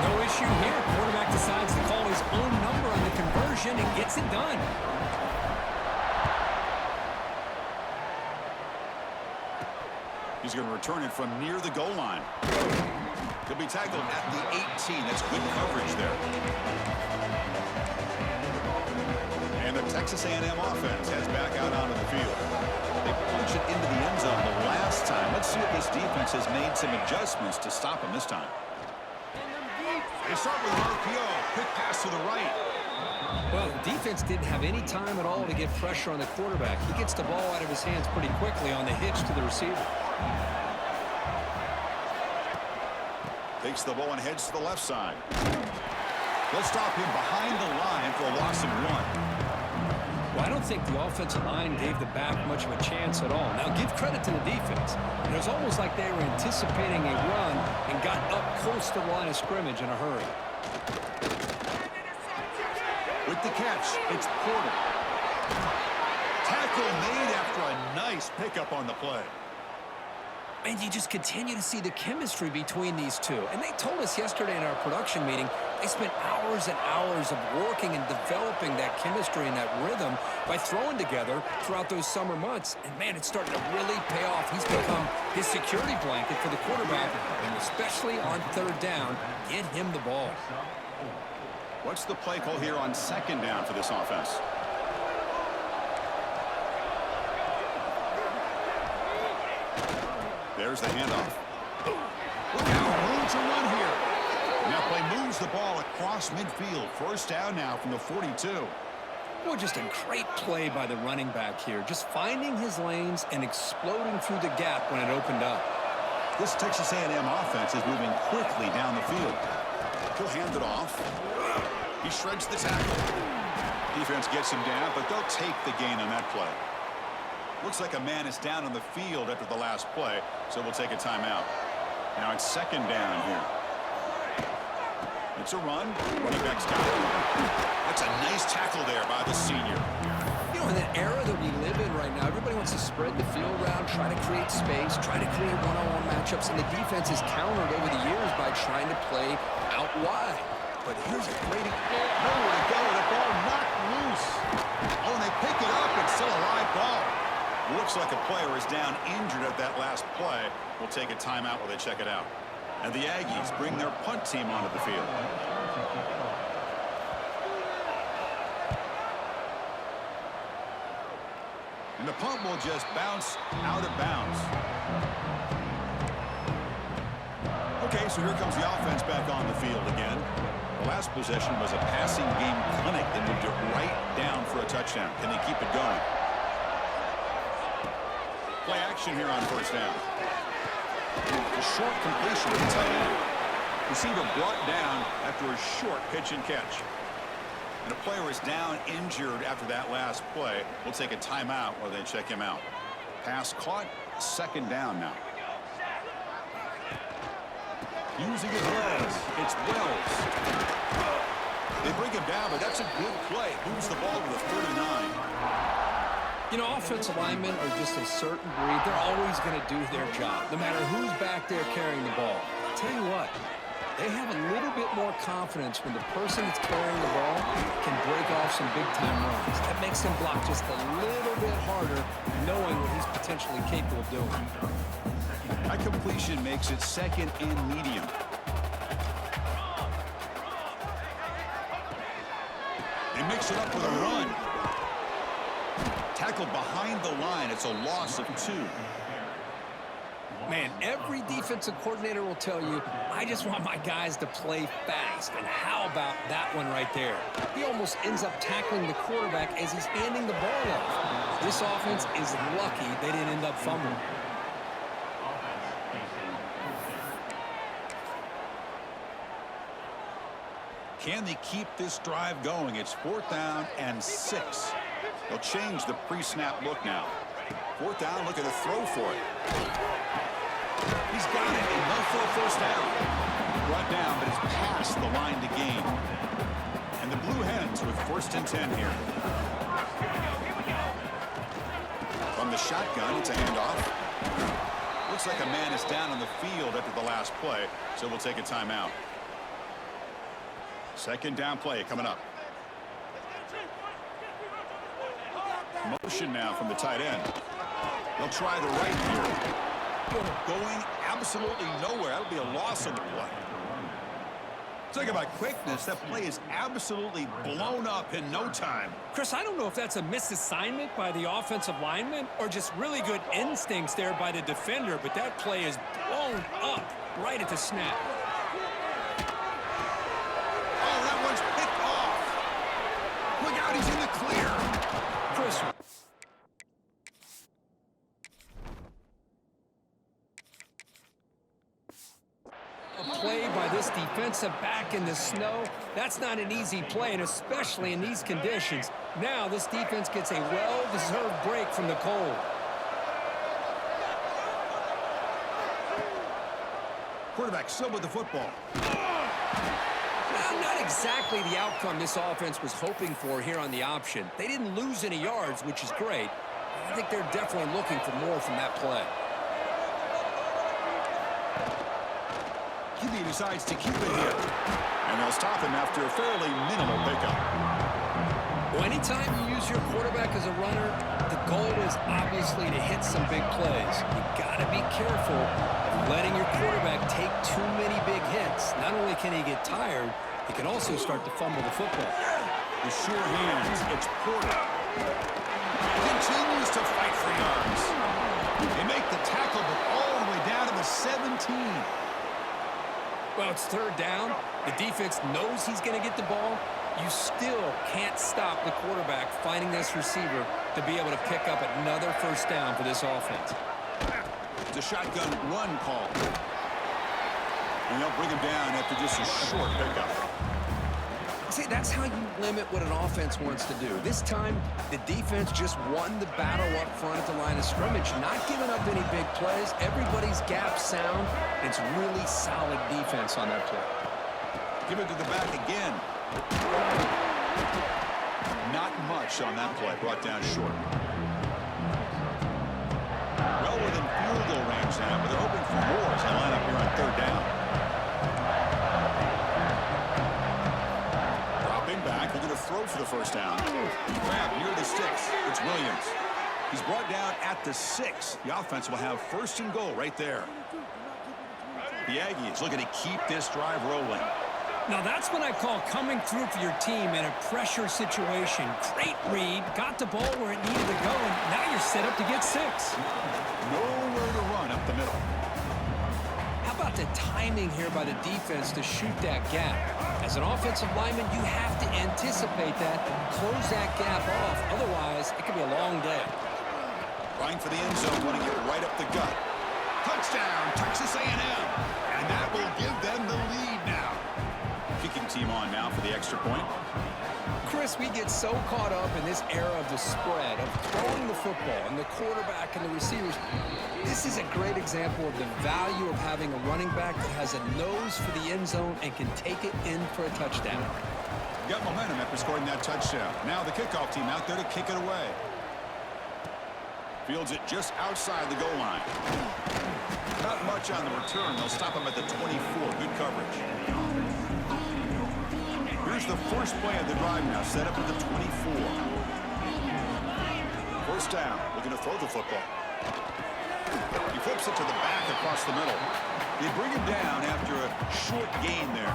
No issue here. Quarterback decides to call his own number on the conversion and gets it done. He's going to return it from near the goal line. He'll be tackled at the 18. That's good coverage there. And the Texas A&M offense heads back out onto the field. They punch it into the end zone the last time. Let's see if this defense has made some adjustments to stop him this time. They start with an RPO. Quick pass to the right. Well, the defense didn't have any time at all to get pressure on the quarterback. He gets the ball out of his hands pretty quickly on the hitch to the receiver. Takes the ball and heads to the left side. They'll stop him behind the line for a loss of 1. Well, I don't think the offensive line gave the back much of a chance at all. Now, give credit to the defense. It was almost like they were anticipating a run and got up close to the line of scrimmage in a hurry. With the catch, it's Porter. Tackle made after a nice pickup on the play. And you just continue to see the chemistry between these two. And they told us yesterday in our production meeting, they spent hours and hours of working and developing that chemistry and that rhythm by throwing together throughout those summer months. And, man, it's starting to really pay off. He's become his security blanket for the quarterback, and especially on third down, get him the ball. What's the play call here on second down for this offense? There's the handoff. Look out, room to run here. And that play moves the ball across midfield. First down now from the 42. Well, just a great play by the running back here. Just finding his lanes and exploding through the gap when it opened up. This Texas A&M offense is moving quickly down the field. He'll hand it off. He shreds the tackle. Defense gets him down, but they'll take the gain on that play. Looks like a man is down on the field after the last play, so we'll take a timeout. Now it's second down here. It's a run. Running back's got it. That's a nice tackle there by the senior. You know, in that era that we live in right now, everybody wants to spread the field around, try to create space, try to create one-on-one matchups, and the defense is countered over the years by trying to play out wide. But here's a great nowhere to go. The ball knocked loose. Oh, and they pick it up. It's still a live ball. Looks like a player is down injured at that last play. We'll take a timeout while they check it out. And the Aggies bring their punt team onto the field. And the punt will just bounce out of bounds. Okay, so here comes the offense back on the field again. The last possession was a passing game clinic that moved it right down for a touchdown. Can they keep it going? Play action here on first down. A short completion to the tight end. Receiver brought down after a short pitch and catch. And a player is down injured after that last play. We'll take a timeout while they check him out. Pass caught, second down now. Using his legs, it's Wells. They bring him down, but that's a good play. Moves the ball to the 39. You know, offensive linemen are just a certain breed. They're always going to do their job, no matter who's back there carrying the ball. I'll tell you what, they have a little bit more confidence when the person that's carrying the ball can break off some big-time runs. That makes them block just a little bit harder, knowing what he's potentially capable of doing. That completion makes it second and medium. They mix it up with a run. Tackled behind the line. It's a loss of 2. Man, every defensive coordinator will tell you, I just want my guys to play fast. And how about that one right there? He almost ends up tackling the quarterback as he's handing the ball off. This offense is lucky they didn't end up fumbling. Can they keep this drive going? It's 4th down and 6. They'll change the pre-snap look now. 4th down, looking to throw for it. He's got it, enough for a first down. Brought down, but it's past the line to gain. And the Blue Hens with 1st and 10 here. From the shotgun, it's a handoff. Looks like a man is down on the field after the last play, so we'll take a timeout. 2nd down play coming up. Motion now from the tight end. They'll try the right here. Going absolutely nowhere. That'll be a loss on the play. Talk about quickness. That play is absolutely blown up in no time. Chris, I don't know if that's a misassignment by the offensive lineman or just really good instincts there by the defender, but that play is blown up right at the snap. Oh, that one's picked off. Look out, he's in the clear. Chris. A play by this defensive back in the snow, that's not an easy play, and especially in these conditions. Now this defense gets a well-deserved break from the cold. Quarterback still with the football. Well, not exactly the outcome this offense was hoping for here on the option. They didn't lose any yards, which is great. I think they're definitely looking for more from that play. QB decides to keep it here. And they'll stop him after a fairly minimal pickup. Well, anytime you use your quarterback as a runner, the goal is obviously to hit some big plays. You got to be careful of letting your quarterback take too many big hits. Not only can he get tired, he can also start to fumble the football. The sure hands, it's Porter. Continues to fight for yards. They make the tackle, but all the way down to the 17. Well, it's 3rd down. The defense knows he's going to get the ball. You still can't stop the quarterback finding this receiver to be able to pick up another 1st down for this offense. It's a shotgun run call. And they'll bring him down after just a short pickup. See, that's how you limit what an offense wants to do. This time, the defense just won the battle up front at the line of scrimmage, not giving up any big plays. Everybody's gap sound. It's really solid defense on that play. Give it to the back again. Not much on that play, brought down short. Well within field goal range now, but they're hoping for more as they line up here on 3rd down. Dropping back, they're going to throw for the 1st down. Grab near the sticks. It's Williams. He's brought down at the 6. The offense will have 1st and goal right there. The Aggies looking to keep this drive rolling. Now that's what I call coming through for your team in a pressure situation. Great read, got the ball where it needed to go, and now you're set up to get 6. Nowhere to run up the middle. How about the timing here by the defense to shoot that gap? As an offensive lineman, you have to anticipate that, close that gap off. Otherwise, it could be a long day. Trying for the end zone, running it right up the gut. Touchdown, Texas A&M. And that will give them the lead now. Kicking team on now for the extra point. Chris, we get so caught up in this era of the spread, of throwing the football, and the quarterback and the receivers. This is a great example of the value of having a running back that has a nose for the end zone and can take it in for a touchdown. Got momentum after scoring that touchdown. Now the kickoff team out there to kick it away. Fields it just outside the goal line. Not much on the return. They'll stop him at the 24. Good coverage. Here's the first play of the drive now, set up at the 24. 1st down, looking to throw the football. He flips it to the back across the middle. They bring him down after a short gain there.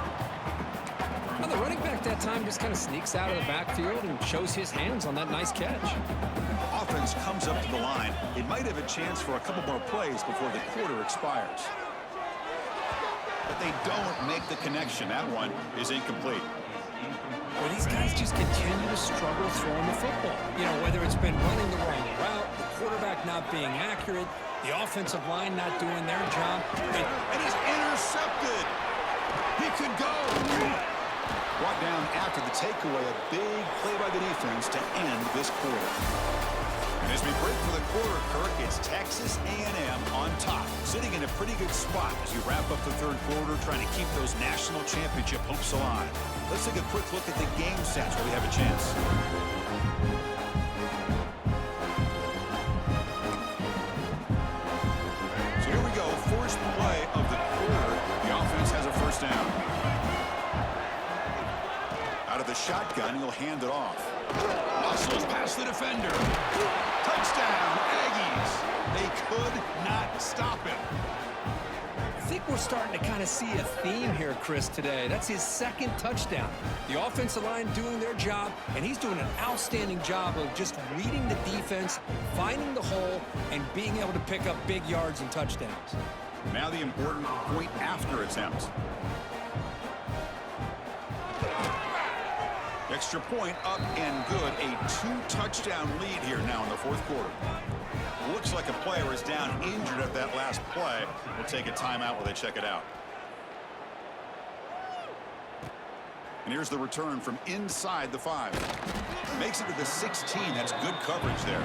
Well, the running back that time just kind of sneaks out of the backfield and shows his hands on that nice catch. Offense comes up to the line. It might have a chance for a couple more plays before the quarter expires. But they don't make the connection. That one is incomplete. Well, these guys just continue to struggle throwing the football. You know, whether it's been running the wrong route, the quarterback not being accurate, the offensive line not doing their job. And he's intercepted. He could go. Brought down after the takeaway. A big play by the defense to end this quarter. And as we break for the quarter, Kirk, it's Texas A&M on top, sitting in a pretty good spot as you wrap up the third quarter, trying to keep those national championship hopes alive. Let's take a quick look at the game stats while we have a chance. So here we go, first play of the quarter. The offense has a first down. Out of the shotgun, he'll hand it off. Muscles past the defender. Touchdown, Aggies. They could not stop him. I think we're starting to kind of see a theme here, Chris, today. That's his second touchdown. The offensive line doing their job, and he's doing an outstanding job of just reading the defense, finding the hole, and being able to pick up big yards and touchdowns. Now the important point after attempt. Extra point up and good. A 2-touchdown lead here now in the fourth quarter. Looks like a player is down injured at that last play. We'll take a timeout while they check it out. And here's the return from inside the 5. Makes it to the 16. That's good coverage there.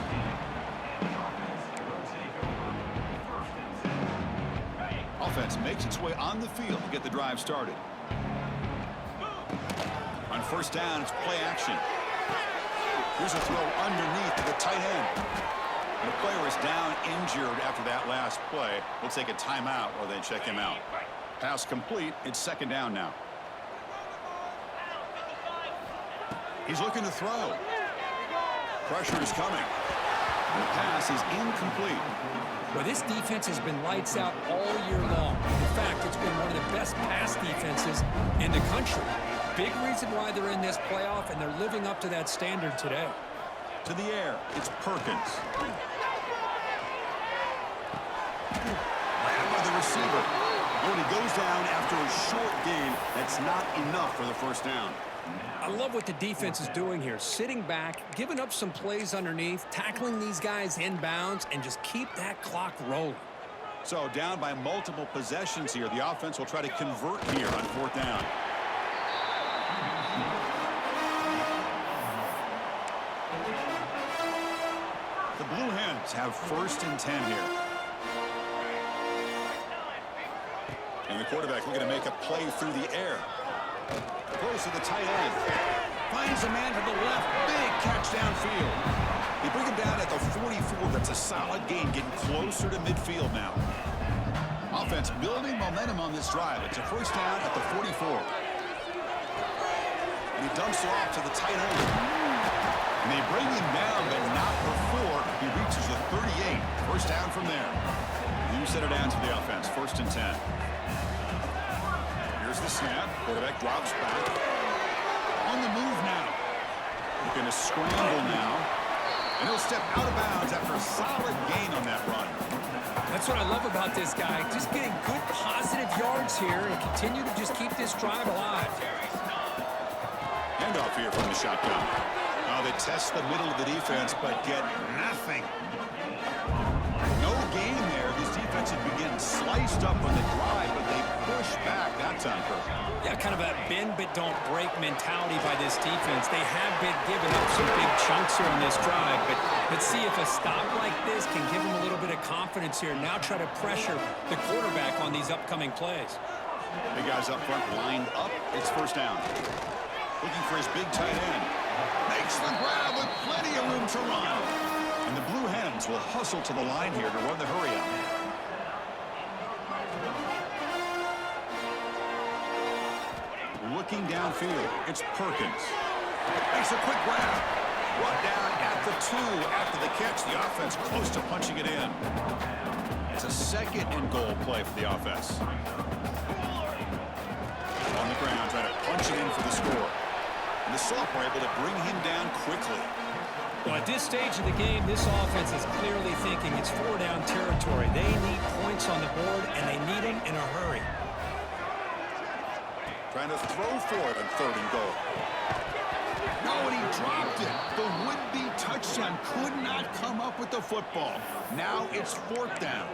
Offense makes its way on the field to get the drive started. On first down, it's play action. Here's a throw underneath to the tight end. And the player is down injured after that last play. We'll take a timeout while they check him out. Pass complete. It's second down now. He's looking to throw. Pressure is coming. And the pass is incomplete. Well, this defense has been lights out all year long. In fact, it's been one of the best pass defenses in the country. Big reason why they're in this playoff, and they're living up to that standard today. To the air, it's Perkins. Grabbed by the receiver. When he goes down after a short gain, that's not enough for the first down. I love what the defense is doing here. Sitting back, giving up some plays underneath, tackling these guys inbounds, and just keep that clock rolling. So down by multiple possessions here. The offense will try to convert here on fourth down. The Blue Hens have first and 10 here. And the quarterback looking to make a play through the air. Close to the tight end. Finds a man to the left. Big catch downfield. They bring him down at the 44. That's a solid gain, getting closer to midfield now. Offense building momentum on this drive. It's a first down at the 44. And he dumps it off to the tight end. And they bring him down, but not before he reaches the 38. First down from there. You set it down to the offense. First and 10. Here's the snap. Quarterback drops back. On the move now. Looking to scramble now. And he'll step out of bounds after a solid gain on that run. That's what I love about this guy. Just getting good positive yards here and continue to just keep this drive alive. Handoff here from the shotgun. Now they test the middle of the defense, but get nothing. No gain there. This defense had been getting sliced up on the drive, but they push back that time. Yeah, kind of a bend but don't break mentality by this defense. They have been giving up some big chunks here on this drive, but let's see if a stop like this can give them a little bit of confidence here. Now try to pressure the quarterback on these upcoming plays. Big guys up front lined up. It's first down. Looking for his big tight end. Makes the grab with plenty of room to run. And the Blue Hens will hustle to the line here to run the hurry up. Looking downfield, it's Perkins. Makes a quick grab. Brought down at the 2 after the catch. The offense close to punching it in. It's a second and goal play for the offense. On the ground, trying to punch it in for the score. And the sophomore able to bring him down quickly. Well, at this stage of the game, this offense is clearly thinking it's 4-down territory. They need points on the board, and they need them in a hurry. Trying to throw for it on third and goal. No, and he dropped it. The would-be touchdown could not come up with the football. Now it's fourth down.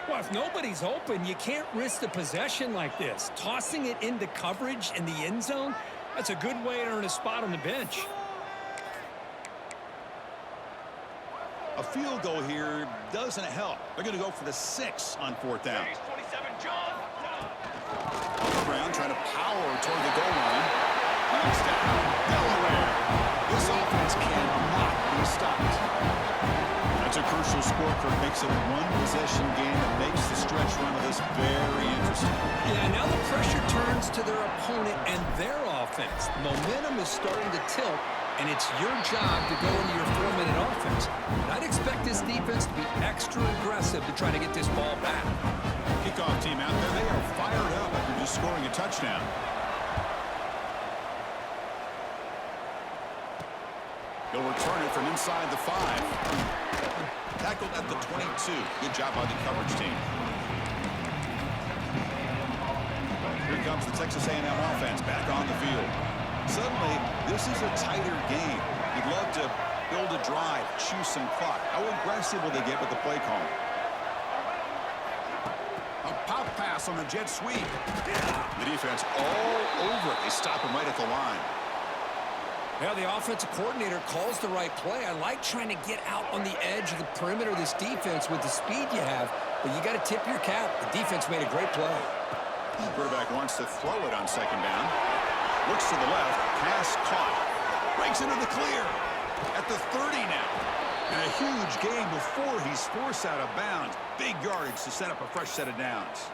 Well, if nobody's open, you can't risk the possession like this. Tossing it into coverage in the end zone, that's a good way to earn a spot on the bench. field goal here doesn't help. They're going to go for the 6 on 4th down. On the ground, trying to power toward the goal line. Knocks down Delaware. This offense cannot be stopped. That's a crucial score, Kirk. Makes it a one-possession game that makes the stretch run of this very interesting. Yeah, now the pressure turns to their opponent and their offense. Momentum is starting to tilt, and it's your job to go into your 4-minute offense. But I'd expect this defense to be extra aggressive to try to get this ball back. Kickoff team out there. They are fired up after just scoring a touchdown. He'll return it from inside the 5. Tackled at the 22. Good job by the coverage team. Here comes the Texas A&M offense back on the field. Suddenly, this is a tighter game. You'd love to build a drive, choose some clock. How aggressive will they get with the play call? A pop pass on the jet sweep. The defense all over it. They stop him right at the line. Well, the offensive coordinator calls the right play. I like trying to get out on the edge of the perimeter of this defense with the speed you have, but you got to tip your cap. The defense made a great play. The quarterback wants to throw it on 2nd down. Looks to the left. Pass caught. Breaks into the clear. At the 30 now. And a huge gain before he's forced out of bounds. Big yardage to set up a fresh set of downs.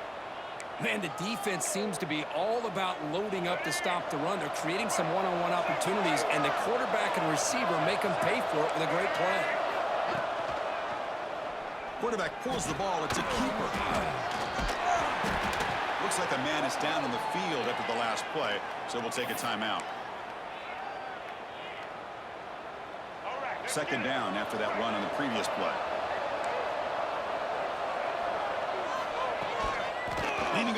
Man, the defense seems to be all about loading up to stop the run. They're creating some one-on-one opportunities, and the quarterback and receiver make them pay for it with a great play. Quarterback pulls the ball. It's a keeper. Looks like a man is down on the field after the last play, so we'll take a timeout. 2nd down after that run on the previous play. Leaning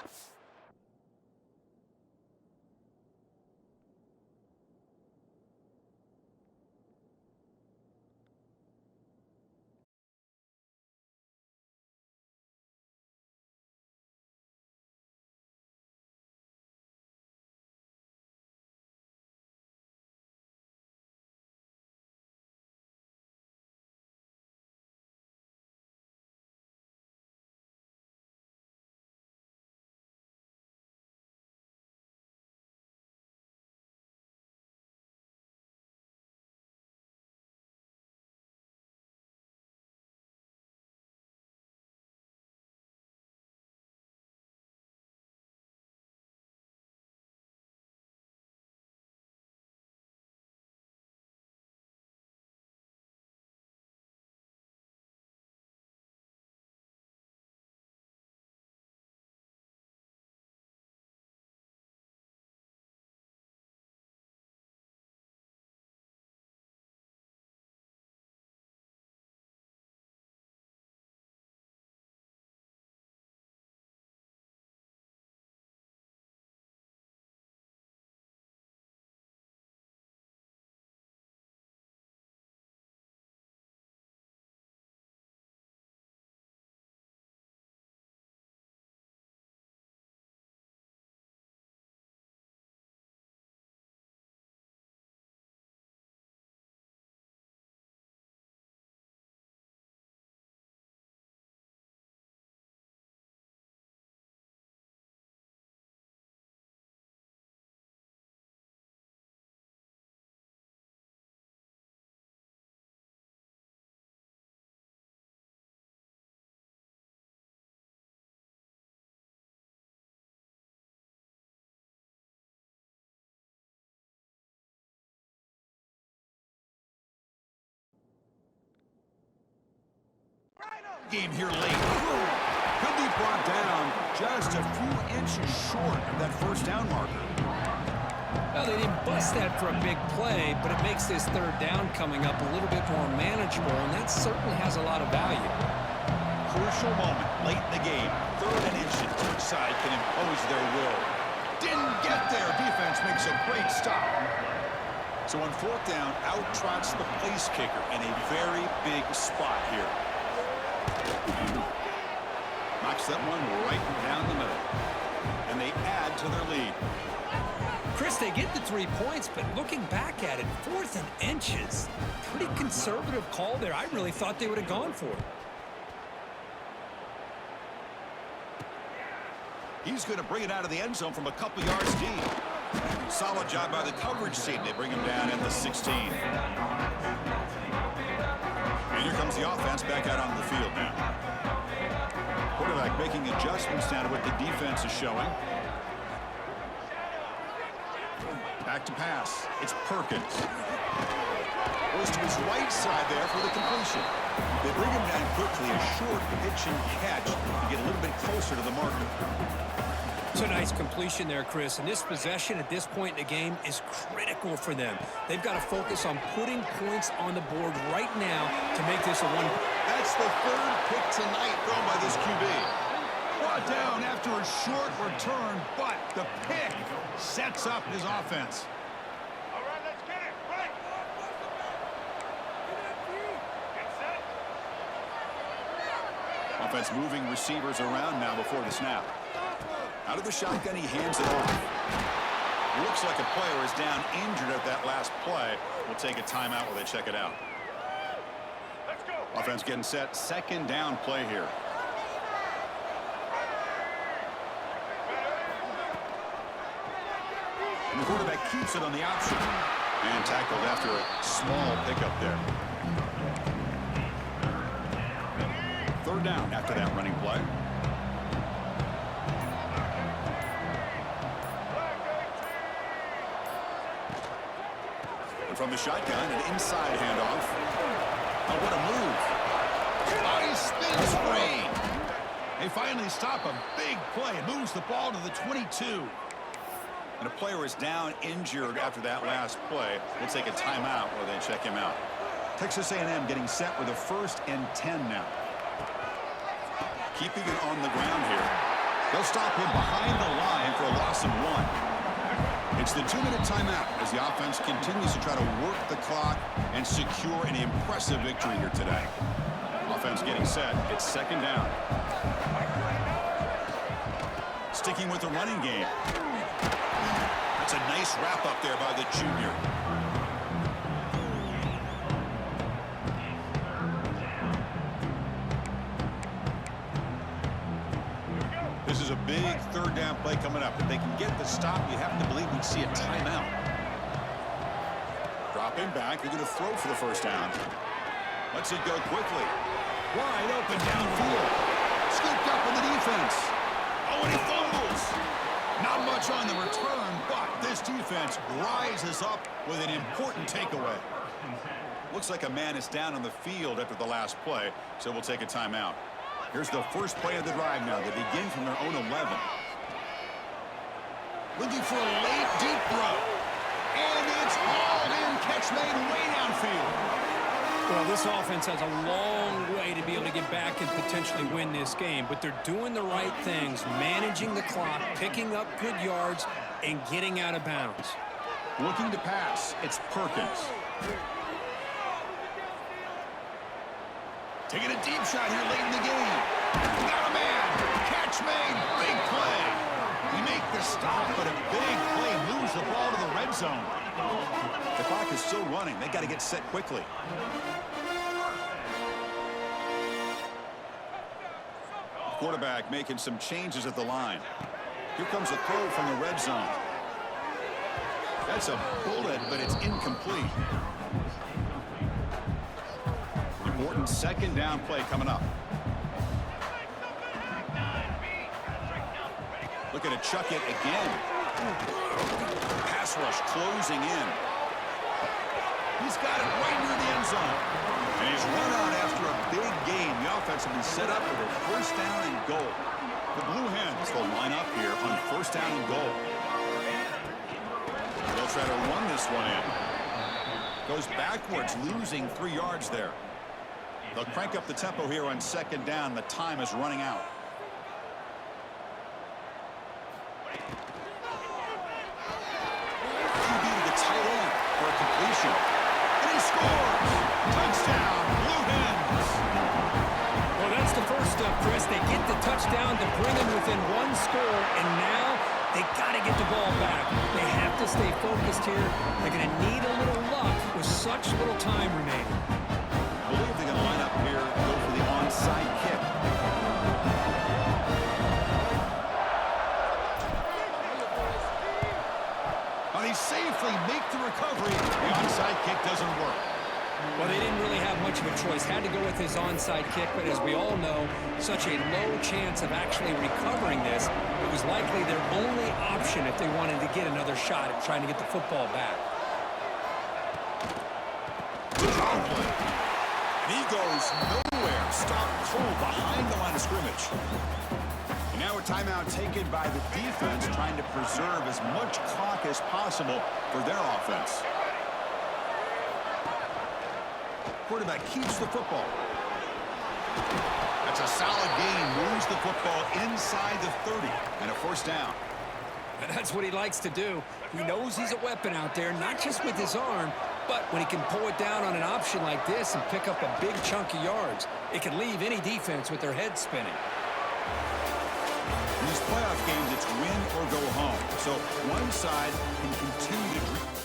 game here late. Could be brought down just a few inches short of that 1st down marker. Well, they didn't bust that for a big play, but it makes this 3rd down coming up a little bit more manageable, and that certainly has a lot of value. Crucial moment late in the game. 3rd and inches. Each side can impose their will. Didn't get there. Defense makes a great stop. So on 4th down, out trots the place kicker in a very big spot here. Knocks that one right down the middle. And they add to their lead. Chris, Chris, they get the 3 points, but looking back at it, 4th and inches. Pretty conservative call there. I really thought they would have gone for it. He's going to bring it out of the end zone from a couple yards deep. Solid job by the coverage team. They bring him down in the 16. And here comes the offense back out onto the field now. Quarterback making adjustments down to what the defense is showing. Back to pass. It's Perkins. Goes to his right side there for the completion. They bring him down quickly. A short pitch and catch to get a little bit closer to the marker. It's a nice completion there, Chris. And this possession at this point in the game is critical for them. They've got to focus on putting points on the board right now to make this a one. That's the 3rd pick tonight thrown by this QB. Brought down after a short return, but the pick sets up his offense. All right, let's get it. Right. Get set. Offense moving receivers around now before the snap. Out of the shotgun, he hands it off. Looks like a player is down injured at that last play. We'll take a timeout while they check it out. Let's go. Offense getting set. 2nd down play here. And the quarterback keeps it on the option. And tackled after a small pickup there. 3rd down after that running play. From the shotgun, an inside handoff. Oh, what a move. Oh, he spins free. They finally stop a big play. It moves the ball to the 22. And a player is down injured after that last play. We'll take a timeout while they check him out. Texas A&M getting set with a 1st and 10 now. Keeping it on the ground here. They'll stop him behind the line for a loss of 1. It's the 2-minute timeout as the offense continues to try to work the clock and secure an impressive victory here today. Offense getting set. It's 2nd down. Sticking with the running game. That's a nice wrap up there by the junior. This is a big 3rd down play coming up. If they can get the stop, you have to believe we'd see a timeout. Dropping back. They're going to throw for the 1st down. Lets it go quickly. Wide open downfield. Scooped up in the defense. Oh, and he fumbles. Not much on the return, but this defense rises up with an important takeaway. Looks like a man is down on the field after the last play, so we'll take a timeout. Here's the first play of the drive now. They begin from their own 11. Looking for a late deep throw. And it's hauled in. Catch made way downfield. Well, this offense has a long way to be able to get back and potentially win this game, but they're doing the right things, managing the clock, picking up good yards, and getting out of bounds. Looking to pass. It's Perkins. Taking a deep shot here late in the game. Got a man. Catch made. Big play. He make the stop, but a big play moves the ball to the red zone. The clock is still running. They got to get set quickly. Quarterback making some changes at the line. Here comes a throw from the red zone. That's a bullet, but it's incomplete. Important 2nd down play coming up. Looking to chuck it again. Pass rush closing in. He's got it right near the end zone. And he's run out after a big gain. The offense will be set up for a 1st down and goal. The Blue Hens will line up here on 1st down and goal. They'll try to run this one in. Goes backwards, losing 3 yards there. They'll crank up the tempo here on 2nd down. The time is running out. QB to the tight end for a completion. And he scores! Touchdown, Blue Hens! Well, that's the first step, Chris. They get the touchdown to bring them within 1 score, and now they got to get the ball back. They have to to stay focused here. They're going to need a little luck with such little time remaining. I believe they're going to line up here and go for the onside kick. But he safely make the recovery. The onside kick doesn't work. Well, they didn't really have much of a choice. Had to go with his onside kick, but as we all know, such a low chance of actually recovering this. It was likely their only option if they wanted to get another shot at trying to get the football back. And he goes nowhere. Stop cold behind the line of scrimmage. And now a timeout taken by the defense, trying to preserve as much clock as possible for their offense. Quarterback keeps the football. That's a solid gain. Moves the football inside the 30 and a first down. And that's what he likes to do. He knows he's a weapon out there, not just with his arm, but when he can pull it down on an option like this and pick up a big chunk of yards, it can leave any defense with their head spinning. In these playoff games, it's win or go home. So one side can continue to